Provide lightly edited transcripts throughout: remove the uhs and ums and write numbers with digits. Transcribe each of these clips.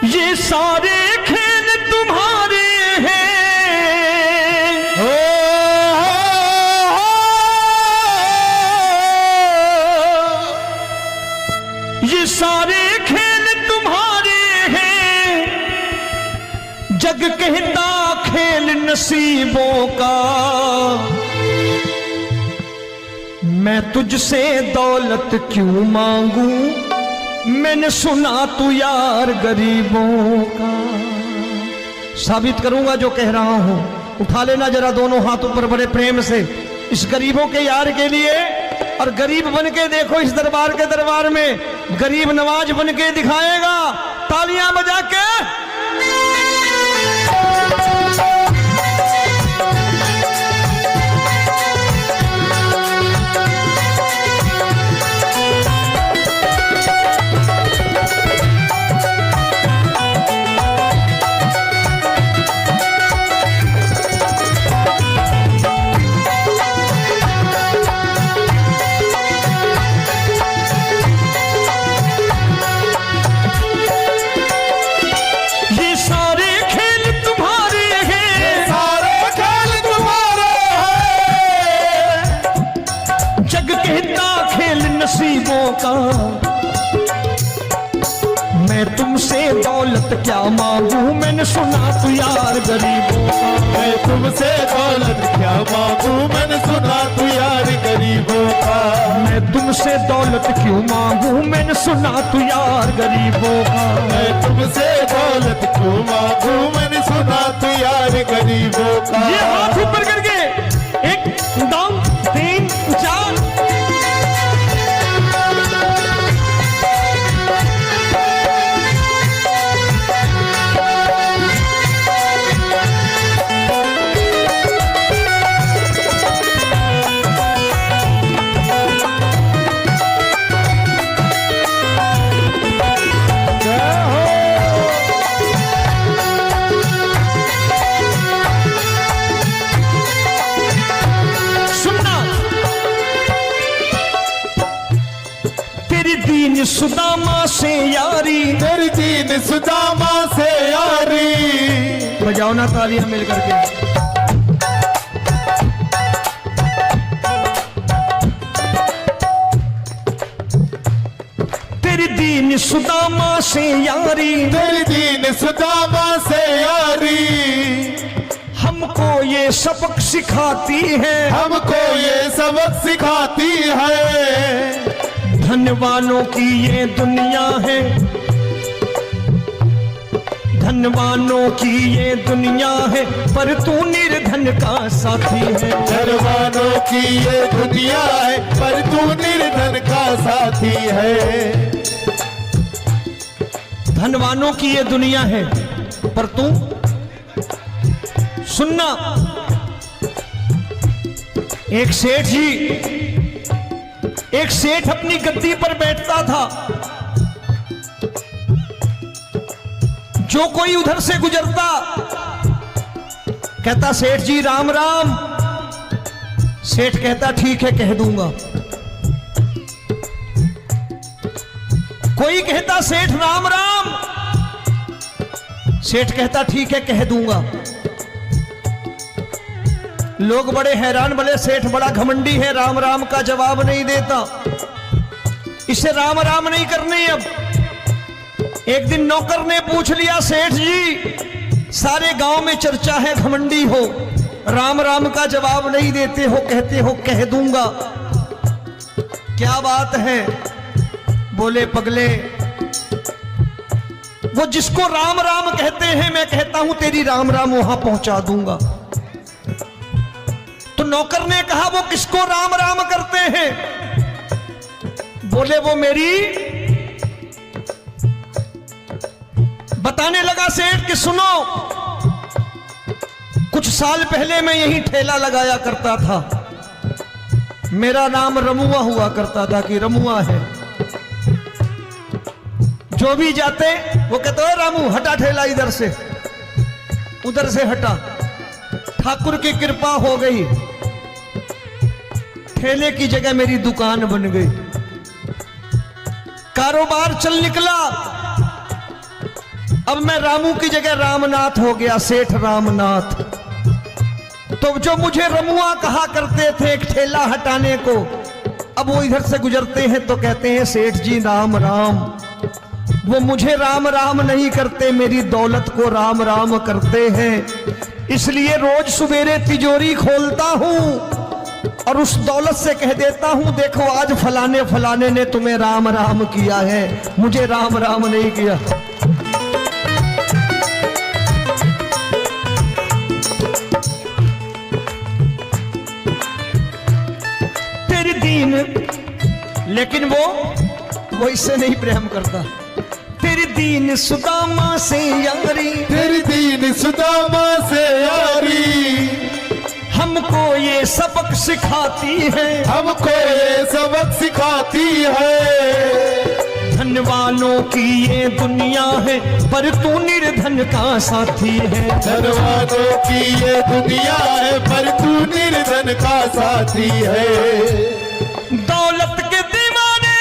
ये सारे खेल तुम्हारे हैं, ये सारे खेल तुम्हारे हैं, जग कहता खेल नसीबों का। मैं तुझसे दौलत क्यों मांगू, मैंने सुना तू यार गरीबों का। साबित करूंगा जो कह रहा हूं। उठा लेना जरा दोनों हाथ ऊपर बड़े प्रेम से इस गरीबों के यार के लिए। और गरीब बन के देखो इस दरबार के दरबार में गरीब नवाज बन के दिखाएगा, तालियां बजा के। नसीबों का मैं तुमसे दौलत क्या मांगू, मैंने सुना तू यार गरीबों का। मैं तुमसे दौलत क्या मांगू, मैंने सुना तू यार गरीबों का। मैं तुमसे दौलत क्यों मांगू, मैंने सुना तू यार गरीबों का। मैं तुमसे दौलत क्यों मांगू, मैंने सुना तू यार गरीबों का। ये हाथ ऊपर करके 1 2 3 4। सुदामा से यारी, तेरी दीन सुदामा से यारी। बजाओ ना तालियां मिल करके। तेरी दीन सुदामा से यारी, तेरी दीन सुदामा से यारी। हमको ये सबक सिखाती है, हमको ये सबक सिखाती है। धनवानों की ये दुनिया है, धनवानों की ये दुनिया है, पर तू निर्धन का साथी है। धनवानों की ये दुनिया है, पर तू निर्धन का साथी है। धनवानों की ये दुनिया है, पर तू सुनना। एक सेठ अपनी गद्दी पर बैठता था। जो कोई उधर से गुजरता कहता सेठ जी राम राम। सेठ कहता ठीक है कह दूंगा। कोई कहता सेठ राम राम। सेठ कहता ठीक है कह दूंगा। लोग बड़े हैरान, बोले सेठ बड़ा घमंडी है, राम राम का जवाब नहीं देता, इसे राम राम नहीं करने। अब एक दिन नौकर ने पूछ लिया, सेठ जी सारे गांव में चर्चा है घमंडी हो, राम राम का जवाब नहीं देते हो, कहते हो कह दूंगा, क्या बात है? बोले पगले, वो जिसको राम राम कहते हैं मैं कहता हूं तेरी राम राम वहां पहुंचा दूंगा। तो नौकर ने कहा वो किसको राम राम करते हैं? बोले वो मेरी। बताने लगा सेठ कि सुनो, कुछ साल पहले मैं यही ठेला लगाया करता था, मेरा नाम रमुआ हुआ करता था कि रमुआ है। जो भी जाते वो कहते हो रामू हटा ठेला इधर से, उधर से हटा। ठाकुर की कृपा हो गई, ठेले की जगह मेरी दुकान बन गई, कारोबार चल निकला। अब मैं रामू की जगह रामनाथ हो गया, सेठ रामनाथ। तो जो मुझे रमुआ कहा करते थे एक ठेला हटाने को, अब वो इधर से गुजरते हैं तो कहते हैं सेठ जी राम राम। वो मुझे राम राम नहीं करते, मेरी दौलत को राम राम करते हैं। इसलिए रोज सवेरे तिजोरी खोलता हूं और उस दौलत से कह देता हूं, देखो आज फलाने फलाने ने तुम्हें राम राम किया है, मुझे राम राम नहीं किया। तेरी दीन, लेकिन वो इससे नहीं प्रेम करता। तेरी दीन सुदामा से यारी, तेरी दीन सुदामा से यारी, हमको ये सबक सिखाती है, हमको ये सबक सिखाती है। धन वालों की ये दुनिया है, पर तू निर्धन का साथी है। धन वालों की ये दुनिया है, पर तू निर्धन का साथी है। दौलत के दीवाने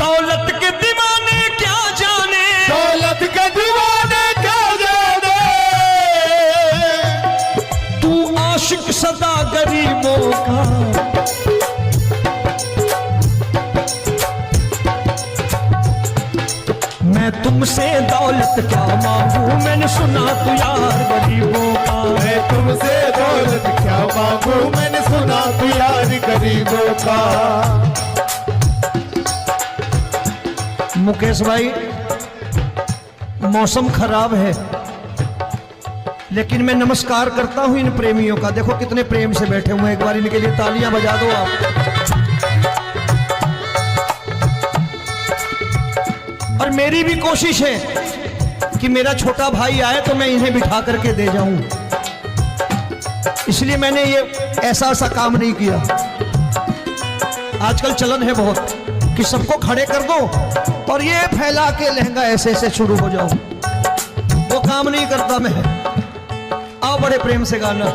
दौलत के दीवाने क्या जाने, दौलत के दीवाने क्या जाने, तू आशिक सदा गरीबों का। मैं तुमसे दौलत क्या मांगू, मैंने सुना तू यार गरीबों का। मैं तुमसे दौलत क्या मांगू, मैंने सुना तू यार गरीबों का। मुकेश भाई, मौसम खराब है, लेकिन मैं नमस्कार करता हूं इन प्रेमियों का। देखो कितने प्रेम से बैठे हुए हैं, एक बार इनके लिए तालियां बजा दो आप। और मेरी भी कोशिश है कि मेरा छोटा भाई आए तो मैं इन्हें बिठा करके दे जाऊं, इसलिए मैंने ये ऐसा काम नहीं किया। आजकल चलन है बहुत कि सबको खड़े कर दो और ये फैला के लहंगा ऐसे ऐसे शुरू हो जाओ, वो काम नहीं करता मैं। आओ बड़े प्रेम से गाना।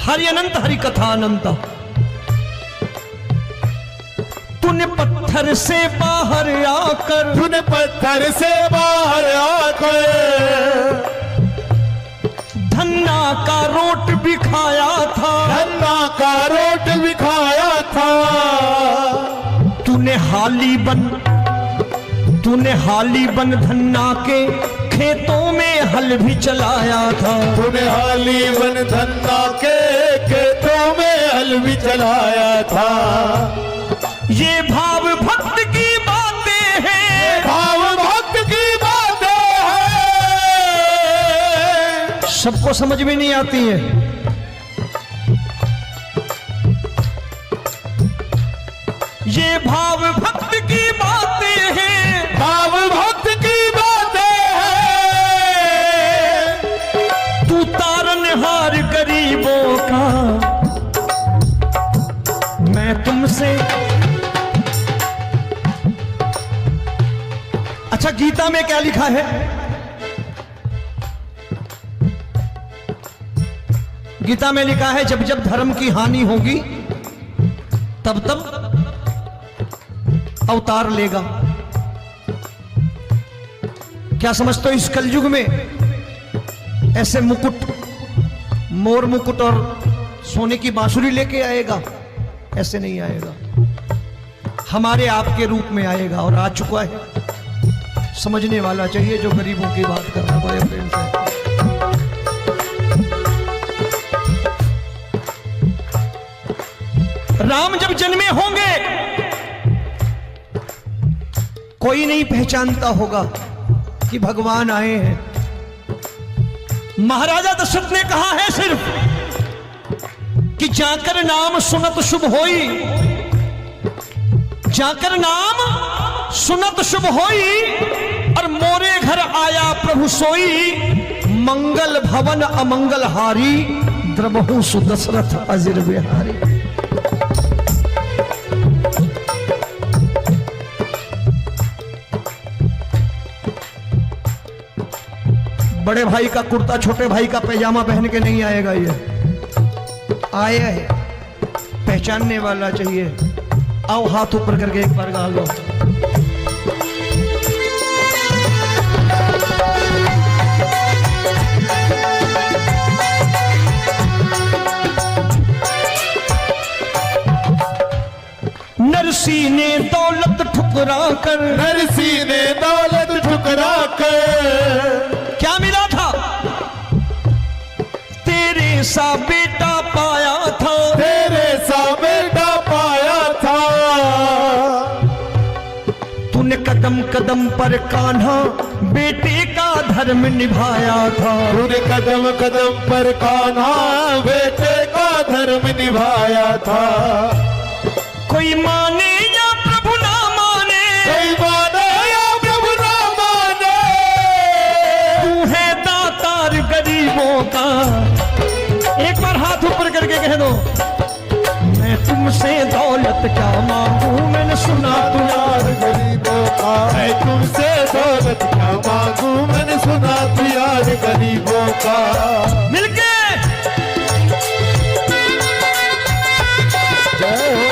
हरि अनंत हरि कथा अनंत। तूने पत्थर से बाहर आकर, तूने पत्थर से बाहर आकर धन्ना का रोट भी खाया था, धन्ना का रोट भी खाया था। तूने हाली बन धन्ना के खेतों में हल भी चलाया था। तूने हाली बन धन्ना के खेतों में हल भी चलाया था। ये भाव भक्त की बातें हैं, भाव भक्त की बातें हैं, सबको समझ में नहीं आती है। ये भाव भक्त की बातें हैं, भाव भक्त की बातें हैं। तू तारनहार गरीबों का, मैं तुमसे। अच्छा, गीता में क्या लिखा है? गीता में लिखा है जब जब धर्म की हानि होगी तब तब अवतार लेगा। क्या समझते हो, इस कलयुग में ऐसे मुकुट, मोर मुकुट और सोने की बांसुरी लेके आएगा? ऐसे नहीं आएगा, हमारे आपके रूप में आएगा और आ चुका है। समझने वाला चाहिए जो गरीबों की बात कर रहा है बड़े प्रेम से। राम जब जन्मे होंगे कोई नहीं पहचानता होगा कि भगवान आए हैं। महाराजा दशरथ ने कहा है सिर्फ कि जाकर नाम सुनत शुभ होई, जाकर नाम सुनत शुभ होई, और मोरे घर आया प्रभु सोई, मंगल भवन अमंगल हारी, द्रबहु सुदशरथ अजिर बिहारी। बड़े भाई का कुर्ता छोटे भाई का पैजामा पहन के नहीं आएगा, ये आया है पहचानने वाला चाहिए। आओ हाथ ऊपर करके एक बार गा लो। नरसी ने दौलत ठुकरा कर, नरसी ने दौलत ठुकरा कर, क्या मिला था? तेरे सा बेटा पाया था, तेरे सा बेटा पाया था। तूने कदम कदम पर कान्हा बेटे का धर्म निभाया था, तूने कदम कदम पर कान्हा बेटे का धर्म निभाया था। कोई माने या प्रभु ना माने, कोई माने या प्रभु ना माने, तू है दातार गरीबों का। एक बार हाथ ऊपर करके कह दो, मैं तुमसे दौलत क्या मांगू, मैंने सुना तू यार गरीबों का। मैं तुमसे दौलत क्या मांगू, मैंने सुना तू यार गरीबों का। मिलके जय हो।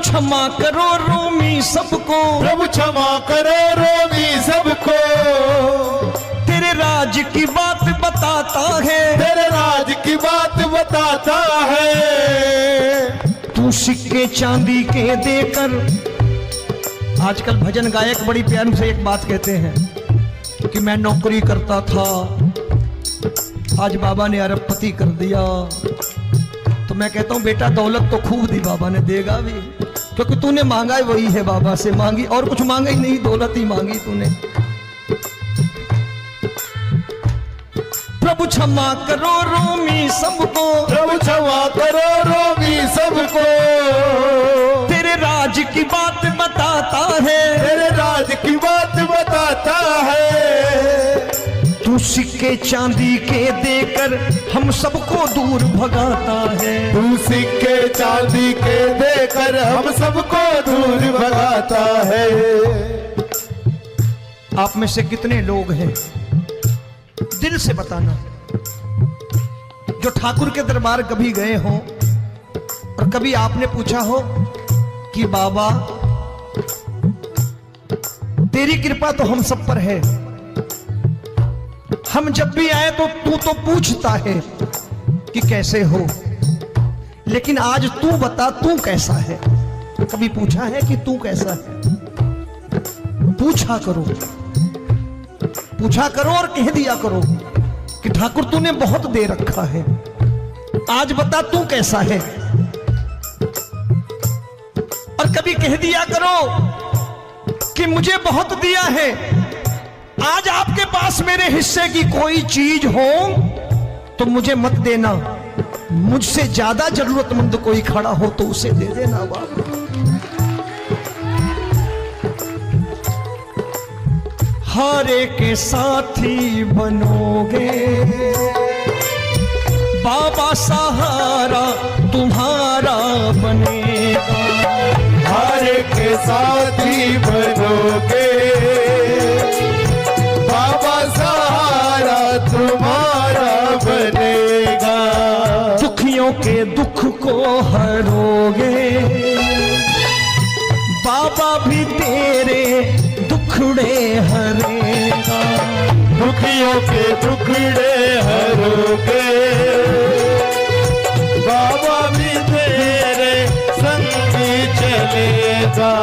क्षमा करो रोमी सबको, प्रभु क्षमा करो रोमी सबको। तेरे राज की बात बताता है, तेरे राज की बात बताता है। तू सिक्के चांदी के देकर, आजकल भजन गायक बड़ी प्यार से एक बात कहते हैं कि मैं नौकरी करता था, आज बाबा ने अरबपति कर दिया। तो मैं कहता हूं बेटा दौलत तो खूब दी बाबा ने, देगा भी, क्योंकि तूने मांगा ही वही है बाबा से, मांगी और कुछ मांगा ही नहीं, दौलत ही मांगी तूने। प्रभु क्षमा करो रोमी सबको, प्रभु क्षमा करो रोमी सबको। तेरे राज की बात बताता है, तेरे राज की बात बताता है। तू सिक्के चांदी के देकर हम सबको दूर भगाता है, तू सिक्के चांदी के देकर हम सबको दूर भगाता है। आप में से कितने लोग हैं, दिल से बताना, जो ठाकुर के दरबार कभी गए हो और कभी आपने पूछा हो कि बाबा तेरी कृपा तो हम सब पर है, हम जब भी आए तो तू तो पूछता है कि कैसे हो, लेकिन आज तू बता तू कैसा है। कभी पूछा है कि तू कैसा है? पूछा करो, पूछा करो और कह दिया करो कि ठाकुर तूने बहुत दे रखा है, आज बता तू कैसा है। और कभी कह दिया करो कि मुझे बहुत दिया है, आज आपके पास मेरे हिस्से की कोई चीज हो तो मुझे मत देना, मुझसे ज्यादा जरूरतमंद कोई खड़ा हो तो उसे दे देना। बाबा हारे के साथी बनोगे, बाबा सहारा तुम्हारा बनेगा। हारे के साथी बनोगे, बाबा सहारा तुम्हारा बनेगा। दुखियों के दुख को हरोगे, बाबा भी तेरे दुखड़े हरेगा, दुखियों के दुखड़े हरोगे, बाबा भी तेरे संगी चलेगा।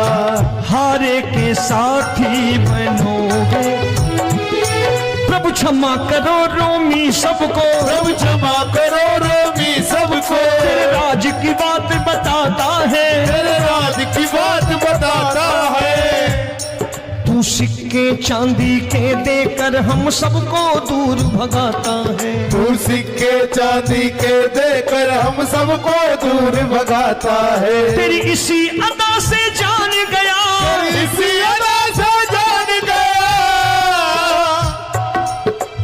हारे के साथी बनोगे, प्रभु क्षमा करो रोमी सबको, प्रभु क्षमा करो रोमी सबको, तेरे राज की बात बताता है, तेरे राज की बात बताता है। तू सिक्के चांदी के देकर हम सबको दूर भगाता है, तू सिक्के चांदी के देकर हम सबको दूर भगाता है। तेरी इसी अदा से जान गया, इसी अदा से जान गया,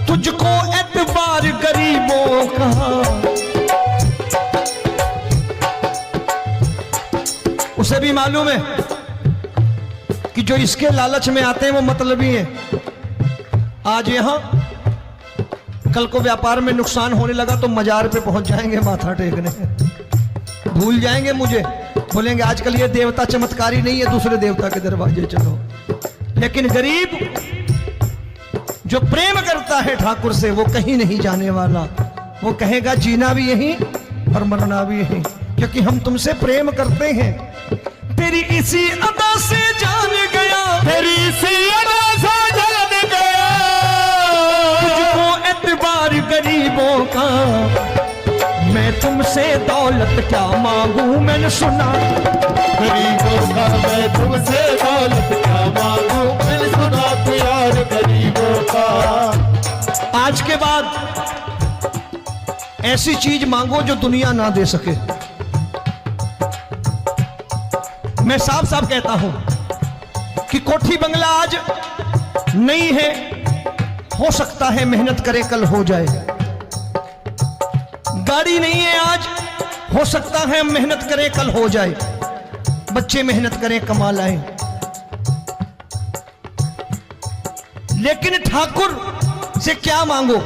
तुझको एतबार गरीबों का। उसे भी मालूम है कि जो इसके लालच में आते हैं वो मतलबी हैं। आज यहां कल को व्यापार में नुकसान होने लगा तो मजार पे पहुंच जाएंगे माथा टेकने, भूल जाएंगे मुझे, बोलेंगे आजकल ये देवता चमत्कारी नहीं है, दूसरे देवता के दरवाजे चलो। लेकिन गरीब जो प्रेम करता है ठाकुर से वो कहीं नहीं जाने वाला, वो कहेगा जीना भी यहीं और मरना भी यहीं, क्योंकि हम तुमसे प्रेम करते हैं। तेरी इसी अदा से जान गया, तेरी इसी अदा से जान गया, तुझको एतबार गरीबों का। मैं तुमसे दौलत क्या मांगू, मैंने सुना गरीबों का। मैं तुमसे दौलत क्या मांगू, मैंने सुना प्यार गरीबों का। आज के बाद ऐसी चीज मांगो जो दुनिया ना दे सके। मैं साफ साफ कहता हूं कि कोठी बंगला आज नहीं है, हो सकता है मेहनत करे कल हो जाए। गाड़ी नहीं है आज, हो सकता है मेहनत करें कल हो जाए। बच्चे मेहनत करें कमा लाएं, लेकिन ठाकुर से क्या मांगो?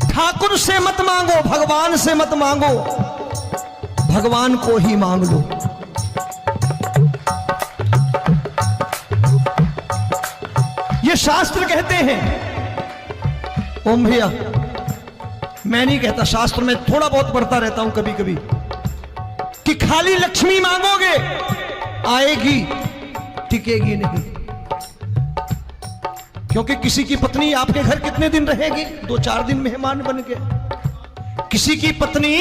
ठाकुर से मत मांगो, भगवान से मत मांगो, भगवान को ही मांग लो। ये शास्त्र कहते हैं, ओम भैया मैं नहीं कहता, शास्त्र में थोड़ा बहुत पढ़ता रहता हूं कभी कभी, कि खाली लक्ष्मी मांगोगे आएगी, टिकेगी नहीं। क्योंकि किसी की पत्नी आपके घर कितने दिन रहेगी? 2-4 दिन मेहमान बन के। किसी की पत्नी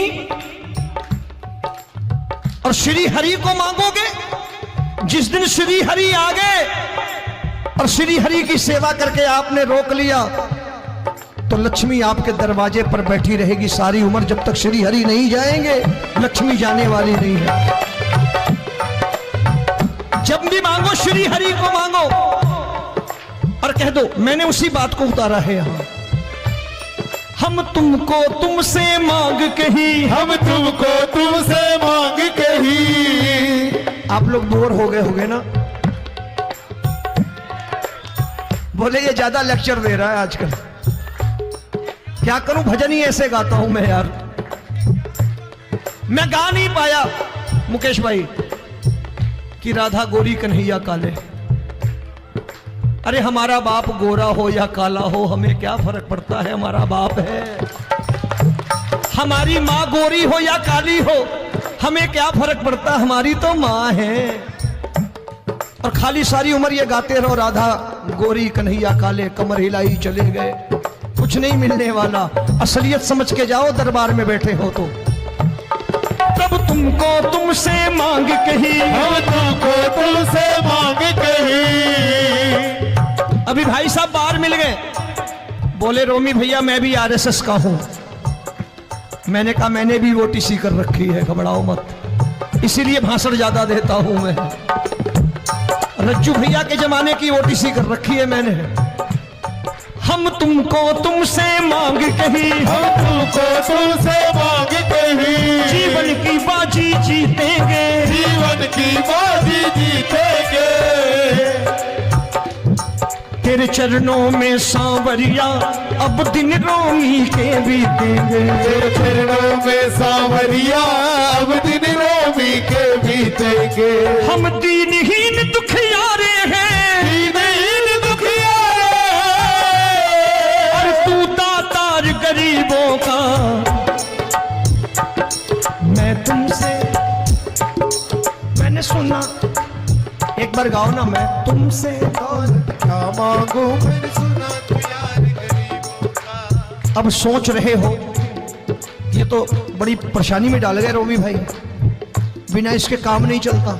और श्री हरि को मांगोगे, जिस दिन श्री हरि आ गए और श्री हरि की सेवा करके आपने रोक लिया तो लक्ष्मी आपके दरवाजे पर बैठी रहेगी सारी उम्र। जब तक श्री हरि नहीं जाएंगे लक्ष्मी जाने वाली नहीं है। जब भी मांगो श्री हरि को मांगो और कह दो मैंने उसी बात को उतारा है यहां। हम तुमको तुमसे मांग कही, हम तुमको तुमसे मांग कही। आप लोग बोर हो गए होंगे ना, बोले ये ज्यादा लेक्चर दे रहा है आजकल। क्या करूं, भजन ही ऐसे गाता हूं मैं यार। मैं गा नहीं पाया मुकेश भाई कि राधा गोरी कन्हैया काले। अरे हमारा बाप गोरा हो या काला हो हमें क्या फर्क पड़ता है, हमारा बाप है। हमारी माँ गोरी हो या काली हो हमें क्या फर्क पड़ता, हमारी तो माँ है। और खाली सारी उम्र ये गाते रहो राधा गोरी कन्हैया काले, कमर हिलाई चले गए, कुछ नहीं मिलने वाला। असलियत समझ के जाओ दरबार में बैठे हो तो। तब तुमको तुमसे मांग कही, हम तुमको तुमसे मांग कही। अभी भाई साहब बाहर मिल गए, बोले रोमी भैया मैं भी आरएसएस का हूं। मैंने कहा मैंने भी ओटीसी कर रखी है, घबराओ मत, इसीलिए भाषण ज्यादा देता हूं मैं। रज्जू भैया के जमाने की ओटीसी कर रखी है मैंने। हम तुमको तुमसे मांग कही, हम तुमको तुमसे मांग कही। जीवन की बाजी जीतेंगे, जीवन की बाजी जीतेंगे। तेरे चरणों में सांवरिया अब दिन रोमी के बीतेंगे। तेरे चरणों में सांवरिया अब दिन रोमी के बीतेंगे। हम दीनहीन दुखियारे हैं, दीनहीन एक बार गाओ ना, मैं तुमसे दौलत क्या मांगू मैंने सुना तू यार गरीबों का। अब सोच रहे हो ये तो बड़ी परेशानी में डाल गए रोमी भाई, बिना इसके काम नहीं चलता।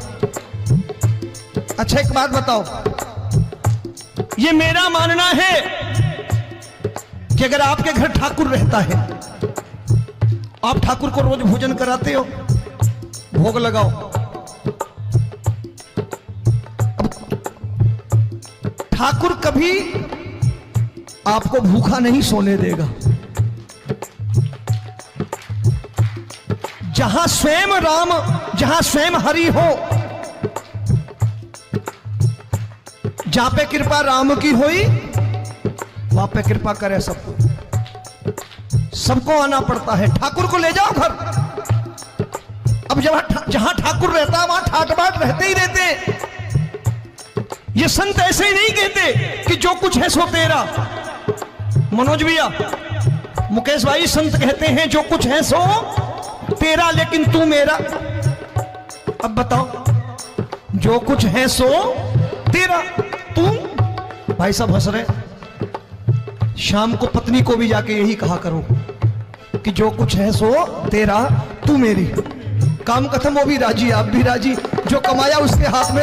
अच्छा एक बात बताओ, ये मेरा मानना है कि अगर आपके घर ठाकुर रहता है, आप ठाकुर को रोज भोजन कराते हो, भोग लगाओ, ठाकुर कभी आपको भूखा नहीं सोने देगा। जहां स्वयं राम, जहां स्वयं हरि हो, जहां पे कृपा राम की हुई वहां पे कृपा करे सबको, सबको आना पड़ता है। ठाकुर को ले जाओ घर। अब जहां ठाकुर रहता है वहां ठाट बाट रहते ही रहते। ये संत ऐसे ही नहीं कहते कि जो कुछ है सो तेरा। मनोज भैया, मुकेश भाई, संत कहते हैं जो कुछ है सो तेरा, लेकिन तू मेरा। अब बताओ, जो कुछ है सो तेरा, तू। भाई साहब हंस रहे। शाम को पत्नी को भी जाके यही कहा करो कि जो कुछ है सो तेरा, तू मेरी। काम खत्म, वो भी राजी, आप भी राजी। जो कमाया उसके हाथ में